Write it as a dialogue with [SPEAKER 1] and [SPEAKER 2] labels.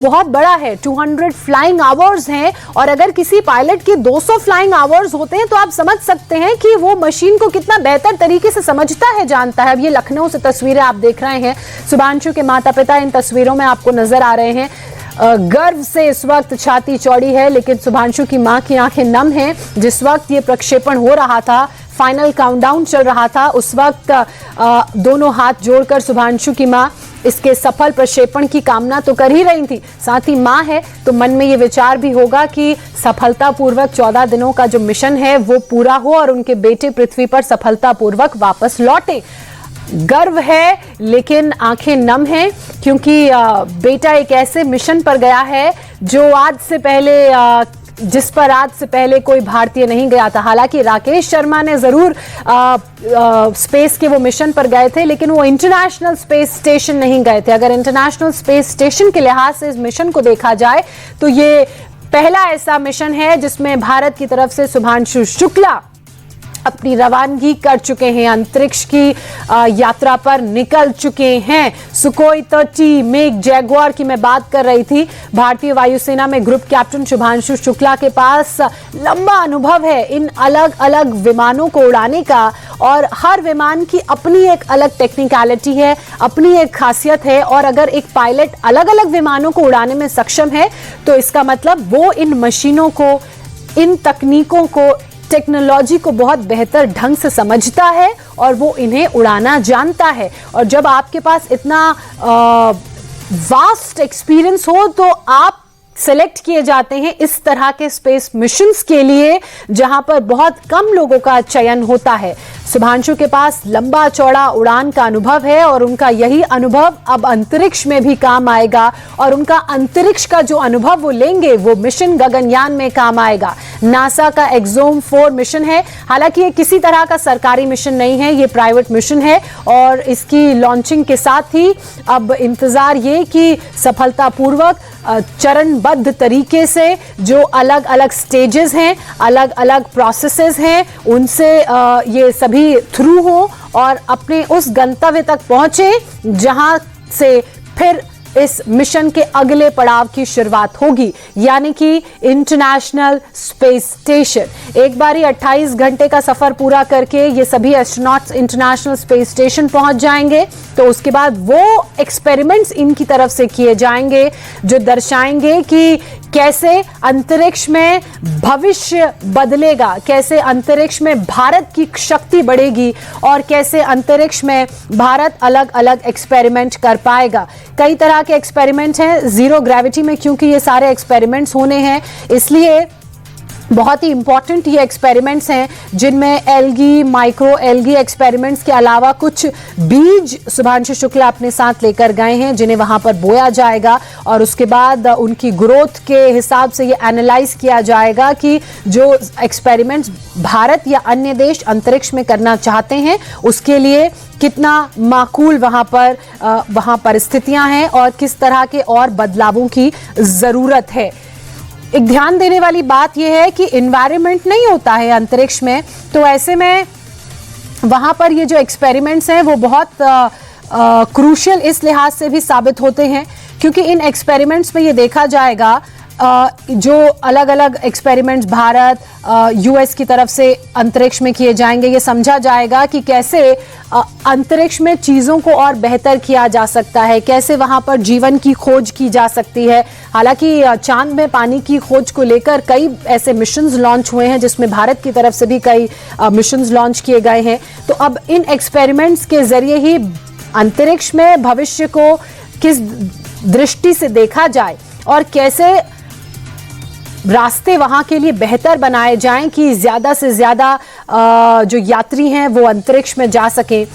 [SPEAKER 1] बहुत बड़ा है, 200 फ्लाइंग आवर्स हैं और अगर किसी पायलट के 200 फ्लाइंग आवर्स होते हैं तो आप समझ सकते हैं कि वो मशीन को कितना बेहतर तरीके से समझता है, जानता है। अब ये लखनऊ से तस्वीरें आप देख रहे हैं। शुभांशु के माता पिता इन तस्वीरों में आपको नजर आ रहे हैं। गर्व से इस वक्त छाती चौड़ी है, लेकिन शुभांशु की मां की आंखें नम हैं। जिस वक्त ये प्रक्षेपण हो रहा था, फाइनल काउंटडाउन चल रहा था, उस वक्त दोनों हाथ जोड़कर शुभांशु की मां इसके सफल प्रक्षेपण की कामना तो कर ही रही थी। साथ ही मां है तो मन में ये विचार भी होगा कि सफलतापूर्वक 14 दिनों का जो मिशन है वो पूरा हो और उनके बेटे पृथ्वी पर सफलतापूर्वक वापस लौटे। गर्व है लेकिन आंखें नम हैं, क्योंकि बेटा एक ऐसे मिशन पर गया है जो जिस पर आज से पहले कोई भारतीय नहीं गया था। हालांकि राकेश शर्मा ने जरूर स्पेस के वो मिशन पर गए थे, लेकिन वो इंटरनेशनल स्पेस स्टेशन नहीं गए थे। अगर इंटरनेशनल स्पेस स्टेशन के लिहाज से इस मिशन को देखा जाए तो ये पहला ऐसा मिशन है जिसमें भारत की तरफ से शुभांशु शुक्ला अपनी रवानगी कर चुके हैं, अंतरिक्ष की यात्रा पर निकल चुके हैं। सुखोई 30 मेघ जैगुआर की मैं बात कर रही थी। भारतीय वायुसेना में ग्रुप कैप्टन शुभांशु शुक्ला के पास लंबा अनुभव है इन अलग अलग विमानों को उड़ाने का, और हर विमान की अपनी एक अलग टेक्निकलिटी है, अपनी एक खासियत है। और अगर एक पायलट अलग अलग विमानों को उड़ाने में सक्षम है तो इसका मतलब वो इन मशीनों को, इन तकनीकों को, टेक्नोलॉजी को बहुत बेहतर ढंग से समझता है और वो इन्हें उड़ाना जानता है। और जब आपके पास इतना वास्ट एक्सपीरियंस हो तो आप सेलेक्ट किए जाते हैं इस तरह के स्पेस मिशंस के लिए, जहां पर बहुत कम लोगों का चयन होता है। शुभांशु के पास लंबा चौड़ा उड़ान का अनुभव है और उनका यही अनुभव अब अंतरिक्ष में भी काम आएगा, और उनका अंतरिक्ष का जो अनुभव वो लेंगे वो मिशन गगनयान में काम आएगा। नासा का एक्सोम 4 मिशन है। हालांकि ये किसी तरह का सरकारी मिशन नहीं है, ये प्राइवेट मिशन है और इसकी लॉन्चिंग के साथ ही अब इंतजार ये कि सफलतापूर्वक चरणबद्ध तरीके से जो अलग अलग स्टेजेस हैं, अलग अलग प्रोसेसेस हैं, उनसे ये सभी थ्रू हो और अपने उस गंतव्य तक पहुंचे जहां से फिर इस मिशन के अगले पड़ाव की शुरुआत होगी, यानी कि इंटरनेशनल स्पेस स्टेशन। एक बारी 28 घंटे का सफर पूरा करके ये सभी एस्ट्रोनॉट्स इंटरनेशनल स्पेस स्टेशन पहुंच जाएंगे, तो उसके बाद वो एक्सपेरिमेंट्स इनकी तरफ से किए जाएंगे जो दर्शाएंगे कि कैसे अंतरिक्ष में भविष्य बदलेगा, कैसे अंतरिक्ष में भारत की शक्ति बढ़ेगी और कैसे अंतरिक्ष में भारत अलग अलग एक्सपेरिमेंट कर पाएगा। कई तरह के एक्सपेरिमेंट हैं जीरो ग्रेविटी में, क्योंकि ये सारे एक्सपेरिमेंट्स होने हैं इसलिए बहुत ही इंपॉर्टेंट ये एक्सपेरिमेंट्स हैं, जिनमें एल्गी, माइक्रो एल्गी एक्सपेरिमेंट्स के अलावा कुछ बीज शुभांशु शुक्ला अपने साथ लेकर गए हैं जिन्हें वहां पर बोया जाएगा और उसके बाद उनकी ग्रोथ के हिसाब से ये एनालाइज किया जाएगा कि जो एक्सपेरिमेंट्स भारत या अन्य देश अंतरिक्ष में करना चाहते हैं उसके लिए कितना माकूल वहां परिस्थितियां हैं और किस तरह के और बदलावों की जरूरत है। एक ध्यान देने वाली बात यह है कि एनवायरनमेंट नहीं होता है अंतरिक्ष में, तो ऐसे में वहां पर ये जो एक्सपेरिमेंट्स हैं वो बहुत क्रूशियल इस लिहाज से भी साबित होते हैं, क्योंकि इन एक्सपेरिमेंट्स में ये देखा जाएगा जो अलग अलग एक्सपेरिमेंट्स भारत यूएस की तरफ से अंतरिक्ष में किए जाएंगे, ये समझा जाएगा कि कैसे अंतरिक्ष में चीज़ों को और बेहतर किया जा सकता है, कैसे वहाँ पर जीवन की खोज की जा सकती है। हालांकि चांद में पानी की खोज को लेकर कई ऐसे मिशंस लॉन्च हुए हैं जिसमें भारत की तरफ से भी कई मिशंस लॉन्च किए गए हैं। तो अब इन एक्सपेरिमेंट्स के जरिए ही अंतरिक्ष में भविष्य को किस दृष्टि से देखा जाए और कैसे रास्ते वहां के लिए बेहतर बनाए जाएं कि ज्यादा से ज्यादा जो यात्री हैं वो अंतरिक्ष में जा सकें।